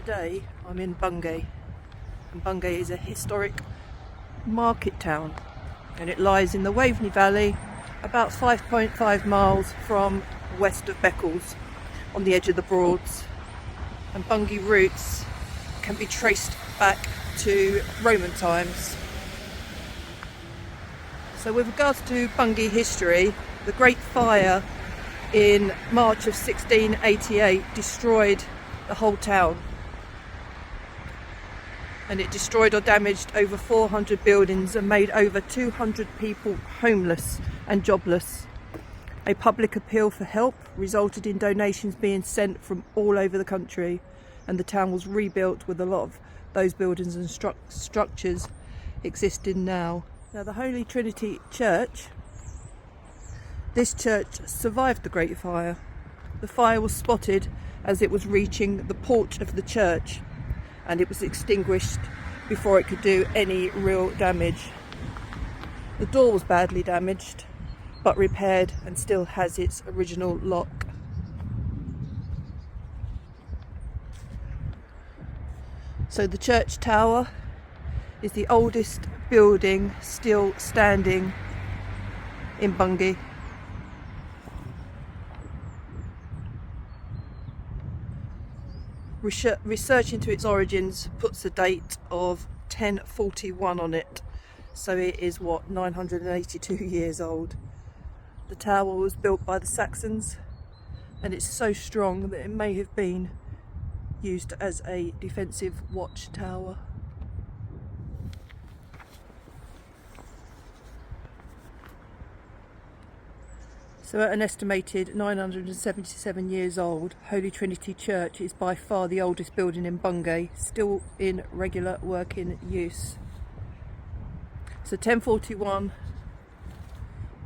Today I'm in Bungay, and Bungay is a historic market town, and it lies in the Waveney Valley, about 5.5 miles from west of Beccles, on the edge of the Broads. And Bungay roots can be traced back to Roman times. So with regards to Bungay history, the Great Fire in March of 1688 destroyed the whole town, and it destroyed or damaged over 400 buildings and made over 200 people homeless and jobless. A public appeal for help resulted in donations being sent from all over the country, and the town was rebuilt with a lot of those buildings and structures existing now. Now, the Holy Trinity Church, this church survived the Great Fire. The fire was spotted as it was reaching the porch of the church, and it was extinguished before it could do any real damage. The door was badly damaged, but repaired and still has its original lock. So the church tower is the oldest building still standing in Bungay. Research into its origins puts a date of 1041 on it, so it is 982 years old. The tower was built by the Saxons, and it's so strong that it may have been used as a defensive watchtower. So at an estimated 977 years old, Holy Trinity Church is by far the oldest building in Bungay, still in regular working use. So 1041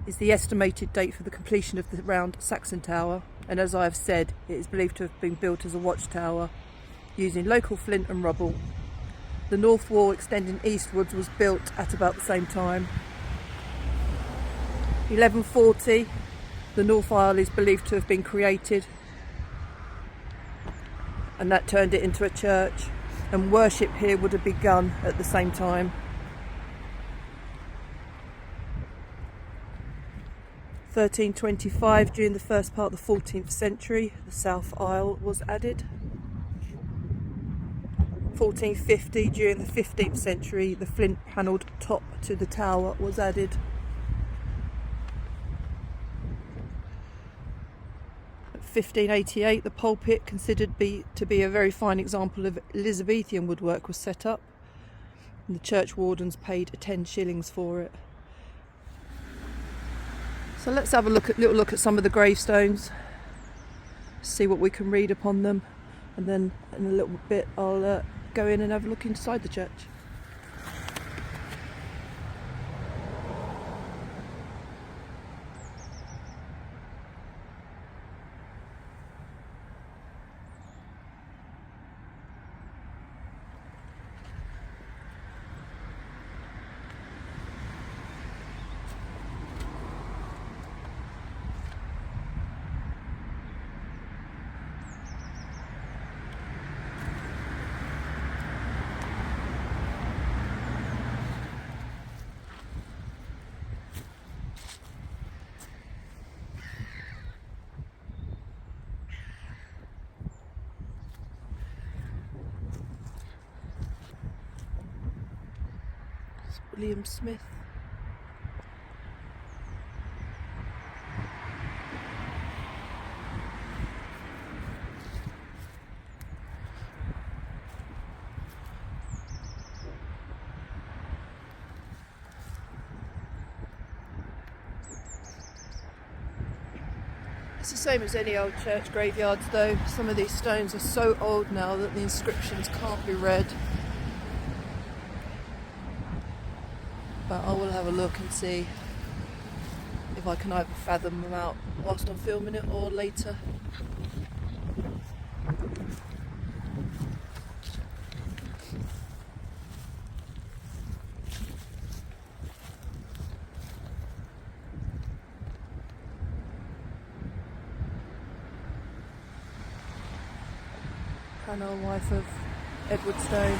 is the estimated date for the completion of the round Saxon tower, and as I have said, it is believed to have been built as a watchtower using local flint and rubble. The north wall extending eastwards was built at about the same time. 1140, the north aisle is believed to have been created, and that turned it into a church, and worship here would have begun at the same time. 1325, during the first part of the 14th century, the south aisle was added. 1450, during the 15th century, the flint panelled top to the tower was added. 1588, the pulpit, considered to be a very fine example of Elizabethan woodwork, was set up, and the church wardens paid 10 shillings for it. So let's have a little look at some of the gravestones, see what we can read upon them, and then in a little bit I'll go in and have a look inside the church. William Smith. It's the same as any old church graveyards though. Some of these stones are so old now that the inscriptions can't be read. But I will have a look and see if I can either fathom them out whilst I'm filming it or later. Hannah, wife of Edwardstone,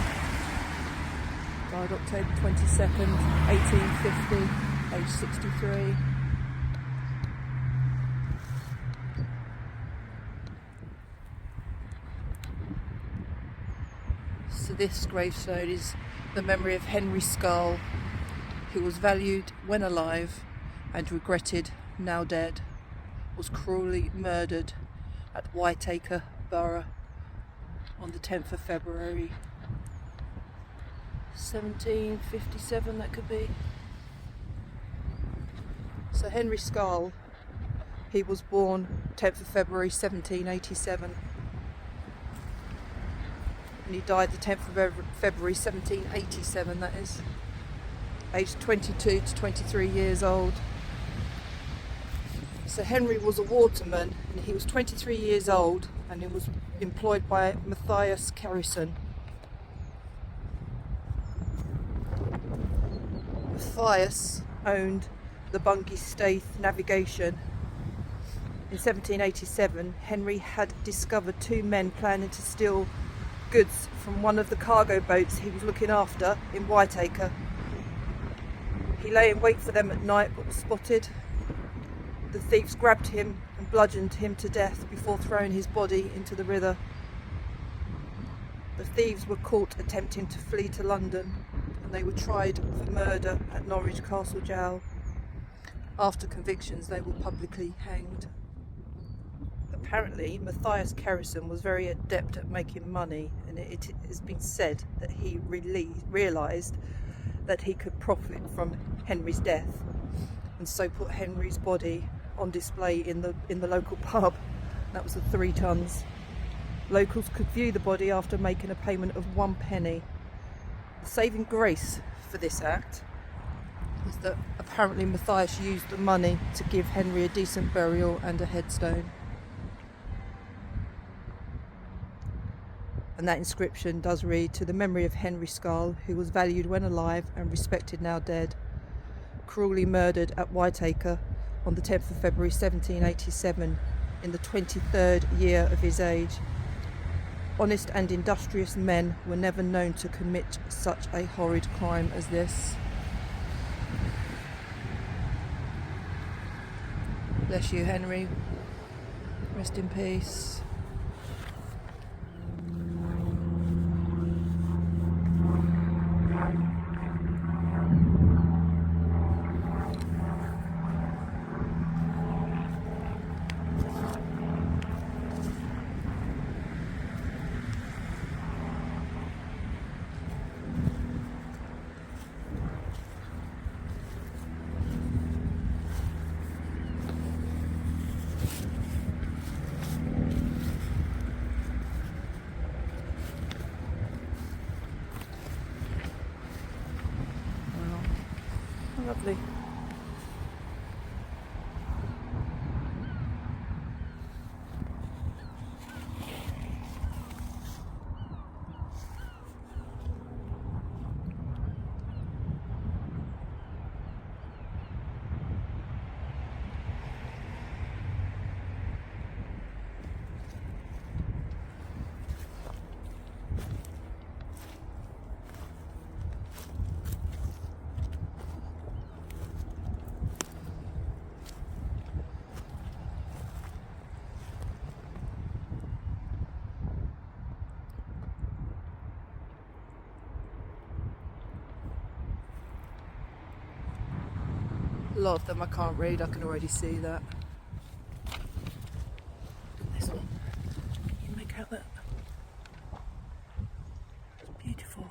died October 22nd, 1850, aged 63. So this gravestone is the memory of Henry Scull, who was valued when alive and regretted now dead, was cruelly murdered at Whiteacre Borough on the 10th of February 1757, that could be. So Henry Scull, he was born 10th of February 1787 and he died the 10th of February 1787, that is, aged 22 to 23 years old. So Henry was a waterman and he was 23 years old and he was employed by Matthias Carrison. Matthias owned the Bungay Staith navigation. In 1787, Henry had discovered two men planning to steal goods from one of the cargo boats he was looking after in Whiteacre. He lay in wait for them at night but was spotted. The thieves grabbed him and bludgeoned him to death before throwing his body into the river. The thieves were caught attempting to flee to London and they were tried for murder at Norwich Castle Jail. After convictions, they were publicly hanged. Apparently, Matthias Carrison was very adept at making money, and it has been said that he realised that he could profit from Henry's death, and so put Henry's body on display in the local pub. That was the 3 tons. Locals could view the body after making a payment of 1 penny. The saving grace for this act is that apparently Matthias used the money to give Henry a decent burial and a headstone. And that inscription does read, "To the memory of Henry Scull, who was valued when alive and respected now dead, cruelly murdered at Whiteacre on the 10th of February 1787 in the 23rd year of his age. Honest and industrious men were never known to commit such a horrid crime as this." Bless you, Henry. Rest in peace. Lovely. A lot of them I can't read, I can already see that. This one, you can make out that. It's beautiful.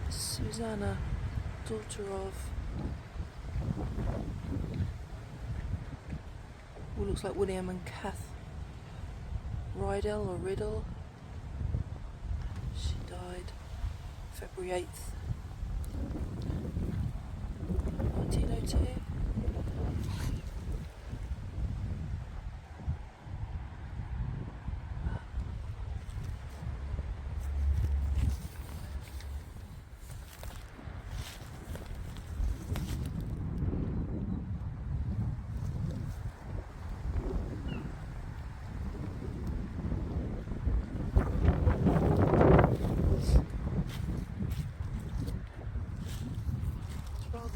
Susanna, daughter of, who looks like William and Kath Riddell or Riddle. She died February 8th, 19 note here.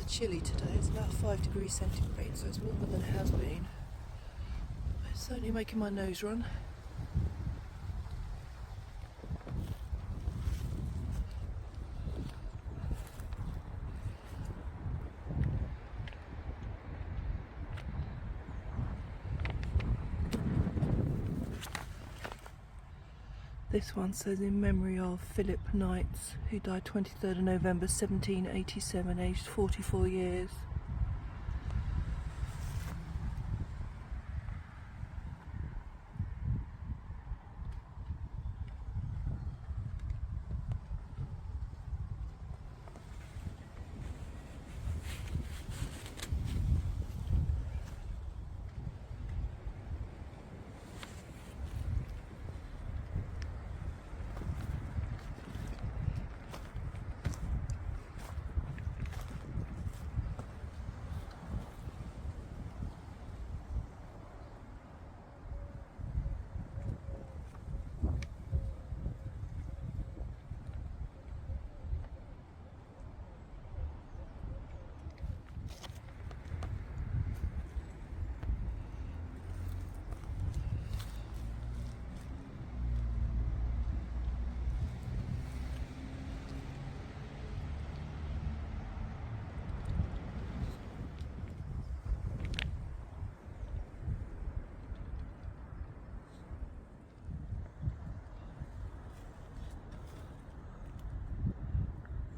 Chilly today. It's about 5 degrees centigrade, so it's warmer than it has been. But it's certainly making my nose run. This one says in memory of Philip Knights, who died 23rd of November 1787, aged 44 years.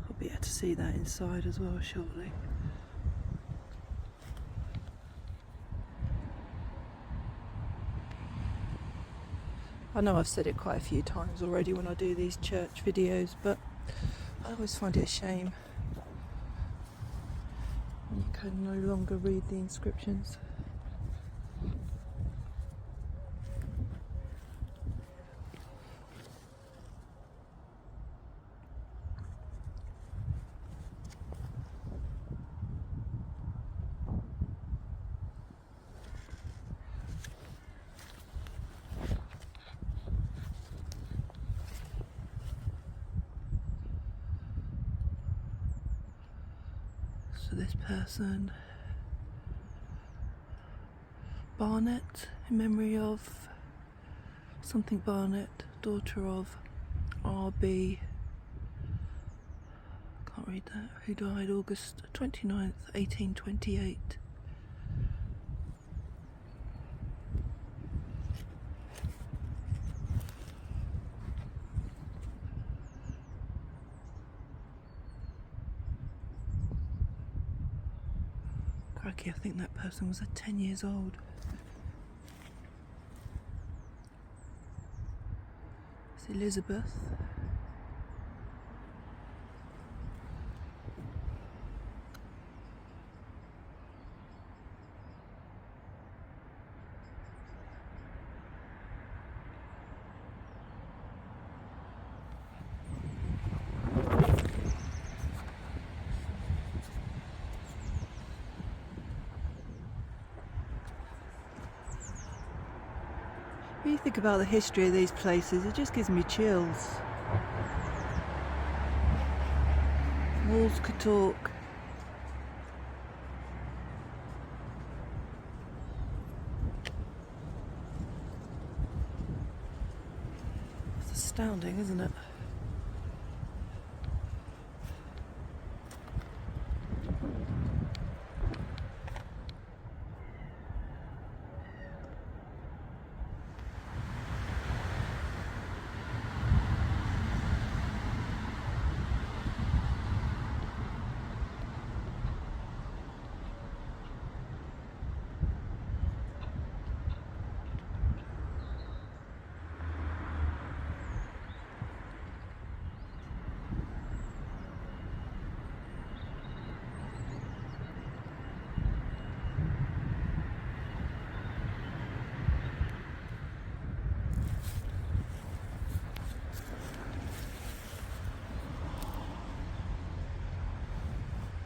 I'll be able to see that inside as well shortly. I know I've said it quite a few times already when I do these church videos, but I always find it a shame when you can no longer read the inscriptions. So this person, Barnett, in memory of something Barnett, daughter of R.B. Can't read that. Who died August 29th, 1828. Crikey, I think that person was 10 years old. It's Elizabeth. When you think about the history of these places, it just gives me chills. Walls could talk. It's astounding, isn't it?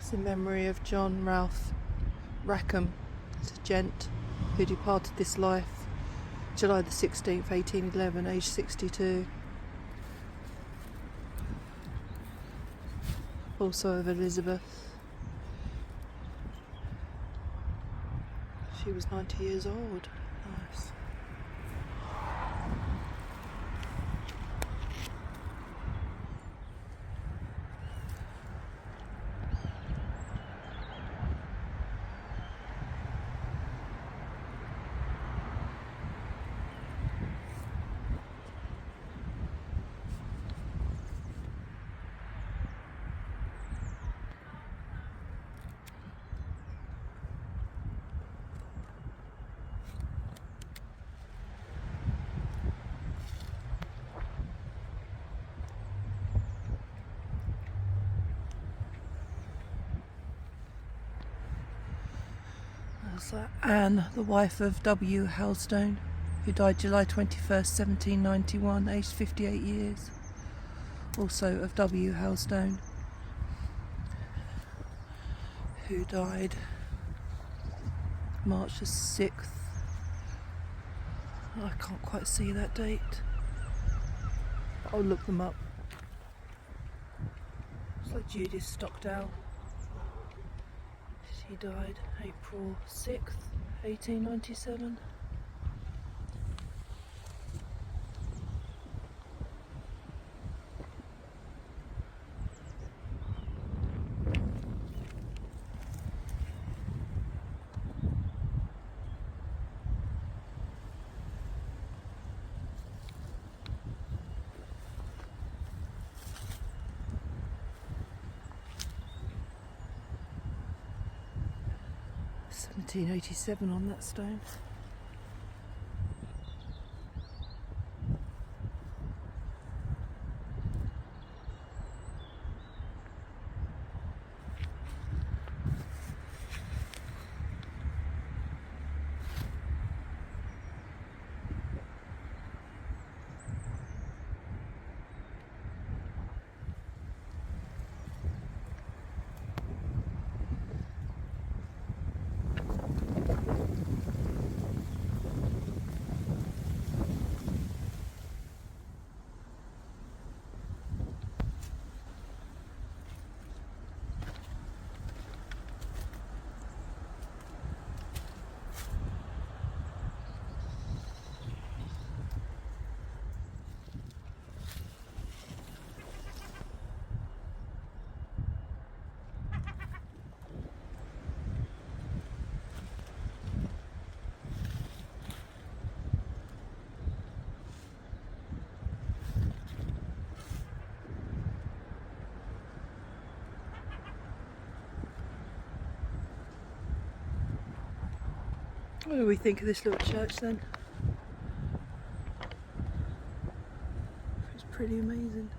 It's in memory of John Ralph Rackham. It's a gent who departed this life July the 16th, 1811, aged 62. Also of Elizabeth. She was 90 years old. Nice. Anne, the wife of W. Helstone, who died July 21st, 1791, aged 58 years. Also of W. Helstone, who died March the 6th. I can't quite see that date. I'll look them up. It's like Judith Stockdale. She died April 6th, 1897. (1787) on that stone. What do we think of this little church then? It's pretty amazing.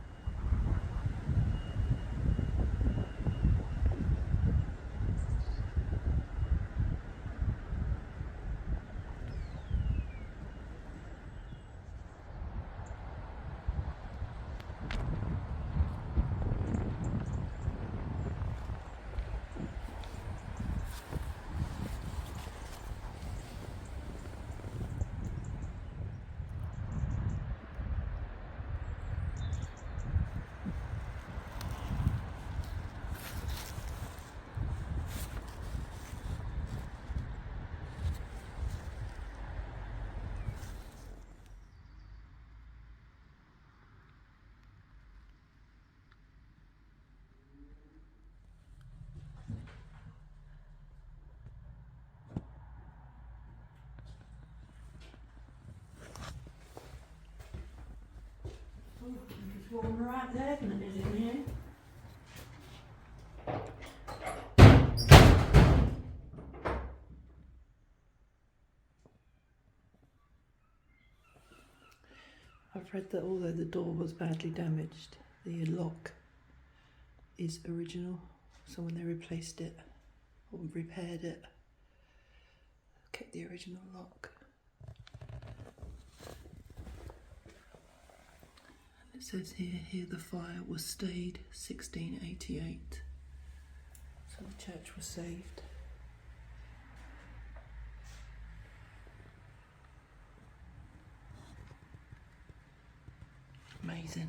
It's warmer out there than it is in here. I've read that although the door was badly damaged, the lock is original. So when they replaced it or repaired it, kept the original lock. And it says here the fire was stayed 1688. So was saved. Amazing.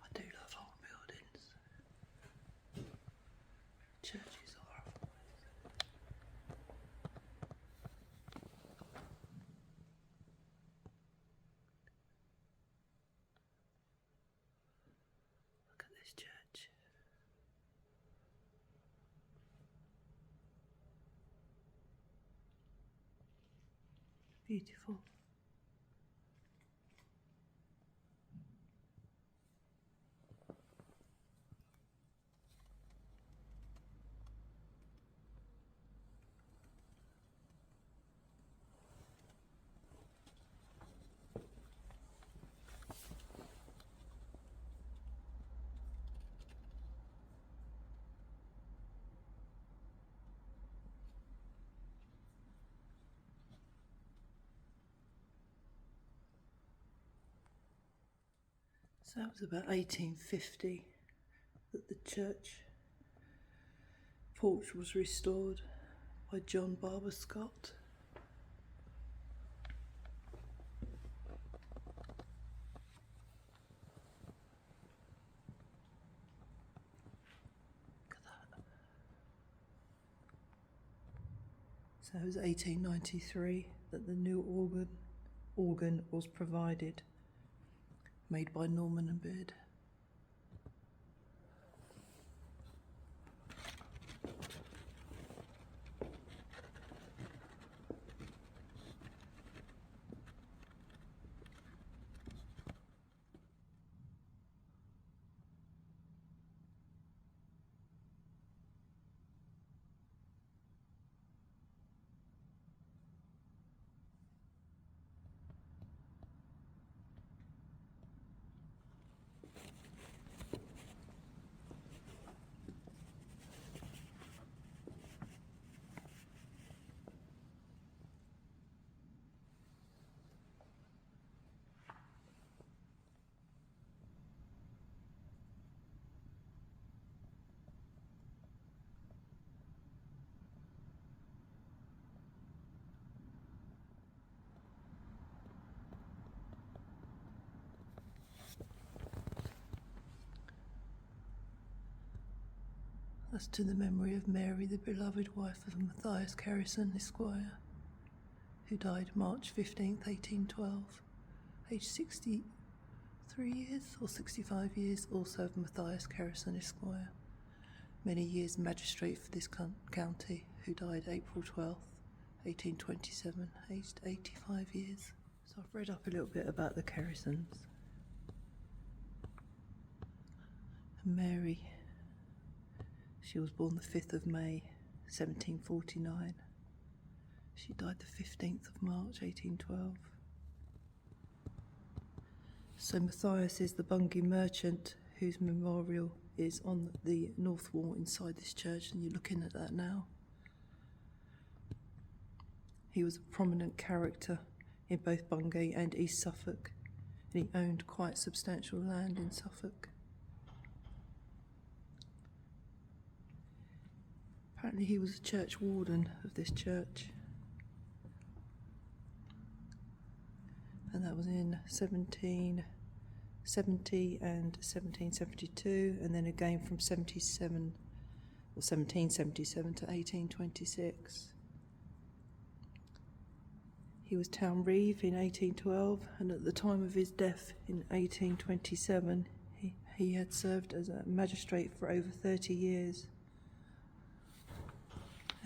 I do love old buildings. Churches are always. Look at this church. Beautiful. So that was about 1850 that the church porch was restored by John Barber Scott. Look at that. So it was 1893 that the new organ was provided, made by Norman and Beard. That's to the memory of Mary, the beloved wife of Matthias Kerrison, Esquire, who died March 15th, 1812, aged 63 years or 65 years, also of Matthias Kerrison, Esquire, many years magistrate for this county, who died April 12th, 1827, aged 85 years. So I've read up a little bit about the Kerrisons. And Mary, she was born the 5th of May, 1749. She died the 15th of March, 1812. So Matthias is the Bungay merchant whose memorial is on the north wall inside this church, and you're looking at that now. He was a prominent character in both Bungay and East Suffolk, and he owned quite substantial land in Suffolk. Apparently he was a church warden of this church, and that was in 1770 and 1772, and then again from 1777 to 1826. He was town reeve in 1812, and at the time of his death in 1827, he had served as a magistrate for over 30 years.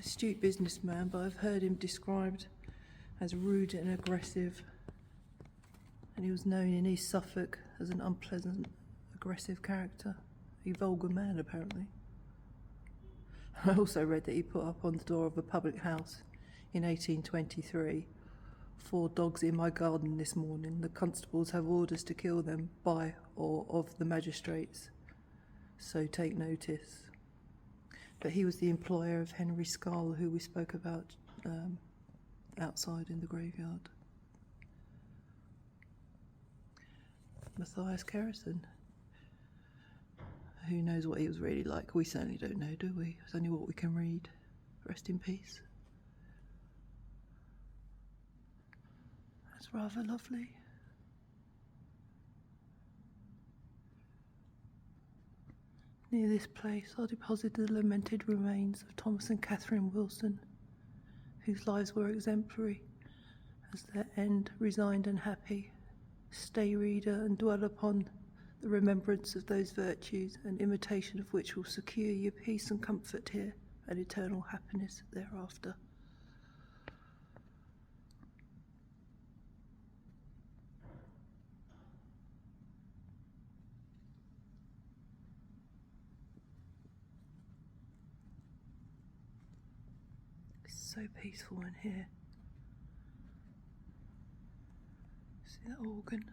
Astute businessman, but I've heard him described as rude and aggressive, and he was known in East Suffolk as an unpleasant, aggressive character, a vulgar man apparently. I also read that he put up on the door of a public house in 1823, 4 dogs in my garden this morning. The constables have orders to kill them by or of the magistrates. so take notice. But he was the employer of Henry Scull, who we spoke about outside in the graveyard. Matthias Kerrison. Who knows what he was really like? We certainly don't know, do we? It's only what we can read. Rest in peace. That's rather lovely. Near this place are deposited the lamented remains of Thomas and Catherine Wilson, whose lives were exemplary, as their end resigned and happy. Stay, reader, and dwell upon the remembrance of those virtues, and imitation of which will secure you peace and comfort here, and eternal happiness thereafter. It's so peaceful in here. See that organ?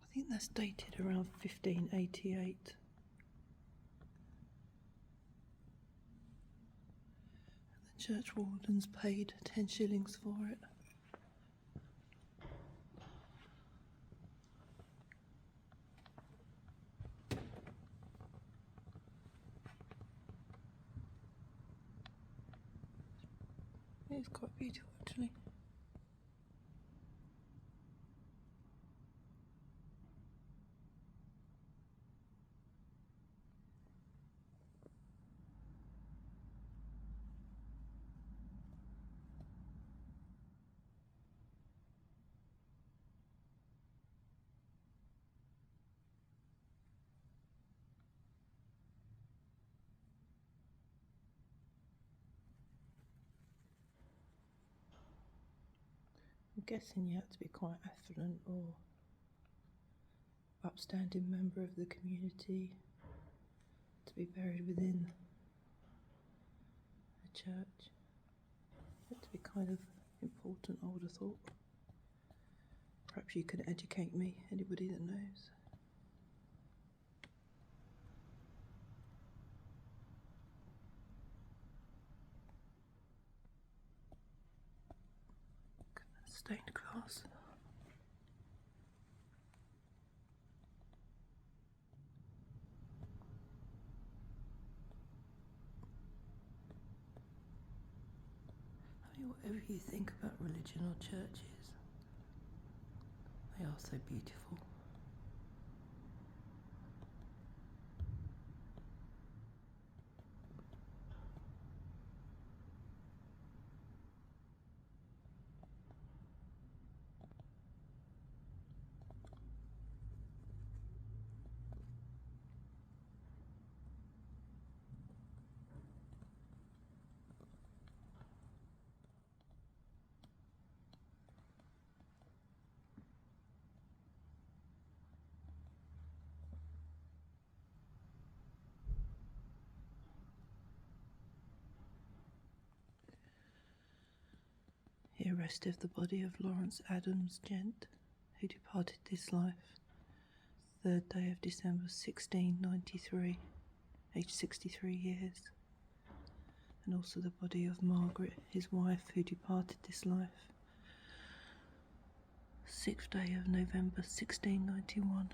I think that's dated around 1588. The church wardens paid 10 shillings for it. It's quite beautiful, actually. I'm guessing you have to be quite affluent or upstanding member of the community to be buried within a church. You have to be kind of important, I would have thought. Perhaps you could educate me, anybody that knows. Look at that stained glass. I mean, whatever you think about religion or churches, they are so beautiful. Here rested the body of Lawrence Adams Gent, who departed this life 3rd day of December 1693, aged 63 years, and also the body of Margaret, his wife, who departed this life 6th day of November 1691.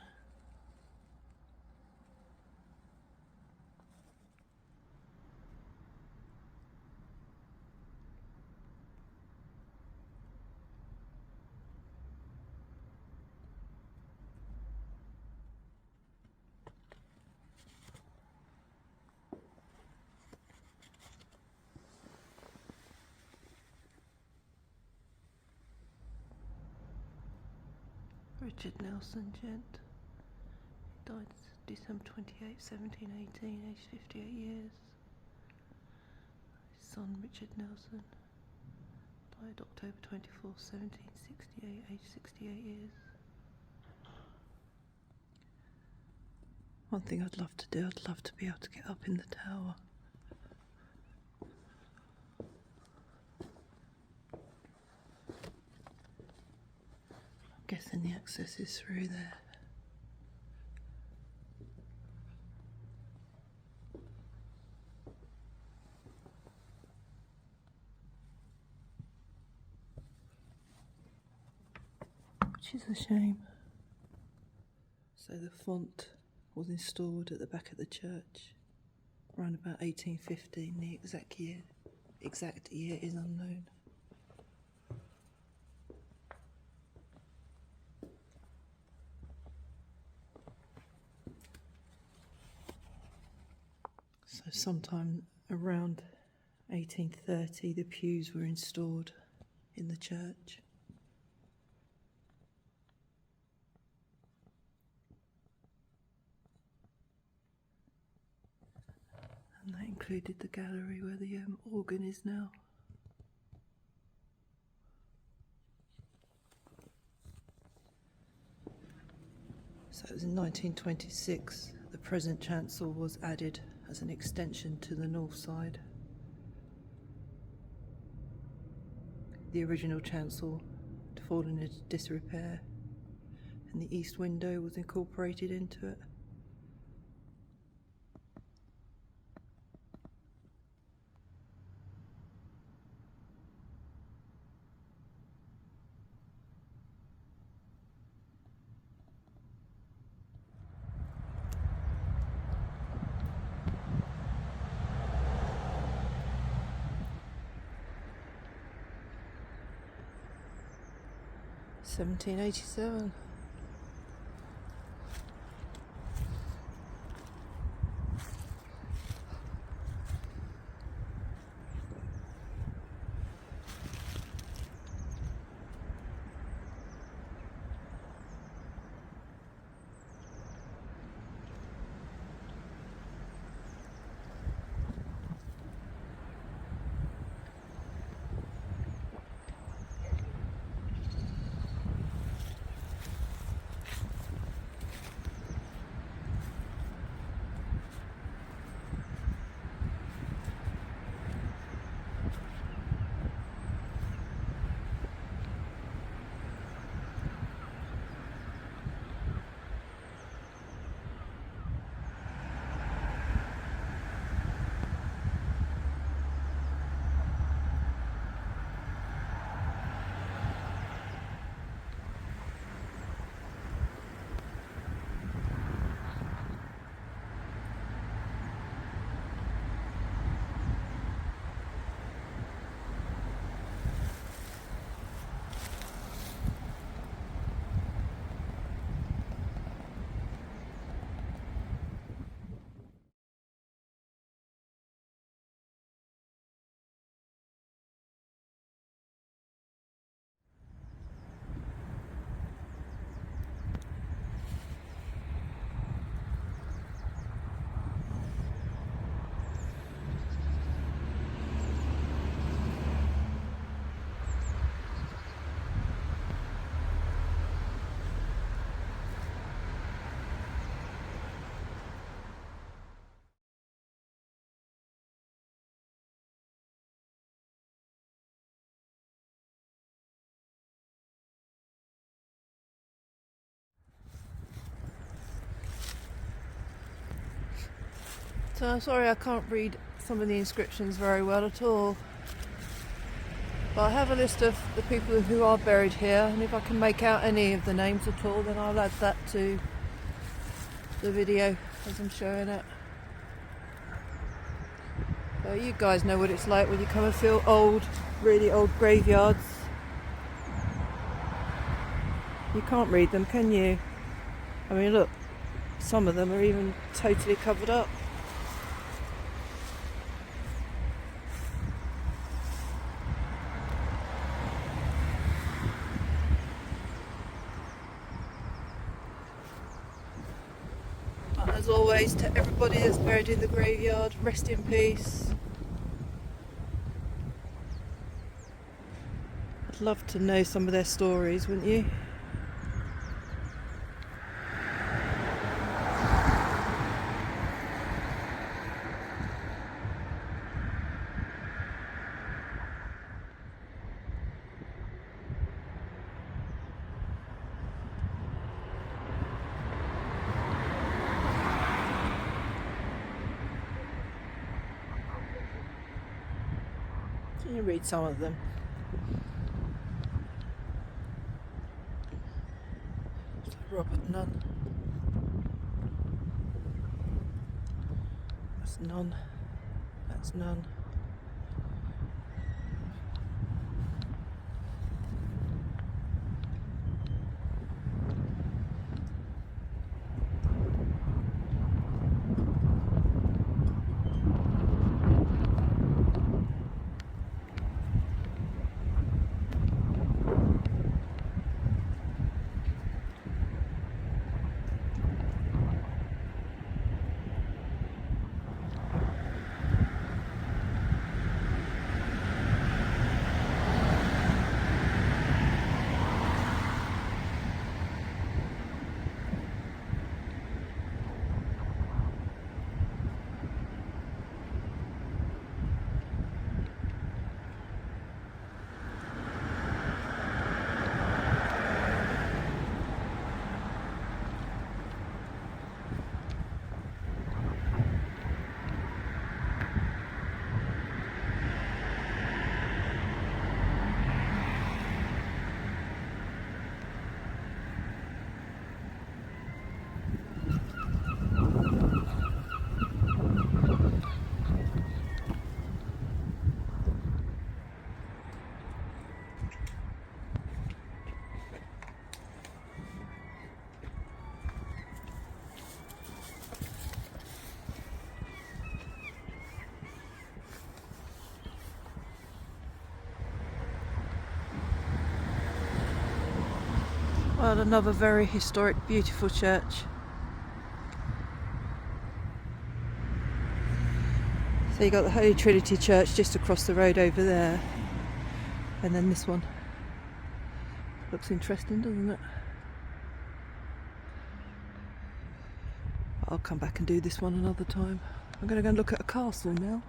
Richard Nelson, gent. He died December 28, 1718, aged 58 years. His son Richard Nelson died October 24, 1768, aged 68 years. One thing I'd love to do, I'd love to be able to get up in the tower. I'm guessing the access is through there. Which is a shame. So the font was installed at the back of the church around about 1815. The exact year is unknown. So sometime around 1830 the pews were installed in the church. And that included the gallery where the organ is now. So it was in 1926 the present chancel was added as an extension to the north side. The original chancel had fallen into disrepair and the east window was incorporated into it. $1787. So I'm sorry I can't read some of the inscriptions very well at all. But I have a list of the people who are buried here, and if I can make out any of the names at all, then I'll add that to the video as I'm showing it. So you guys know what it's like when you come and feel old, really old graveyards. You can't read them, can you? I mean, look, some of them are even totally covered up. apologies to everybody that's buried in the graveyard. Rest in peace. I'd love to know some of their stories, wouldn't you? Can you read some of them? Robert Nunn. That's none. That's none. Well, another very historic, beautiful church. So you got the Holy Trinity Church just across the road over there, and then this one. Looks interesting, doesn't it? I'll come back and do this one another time. I'm going to go and look at a castle now.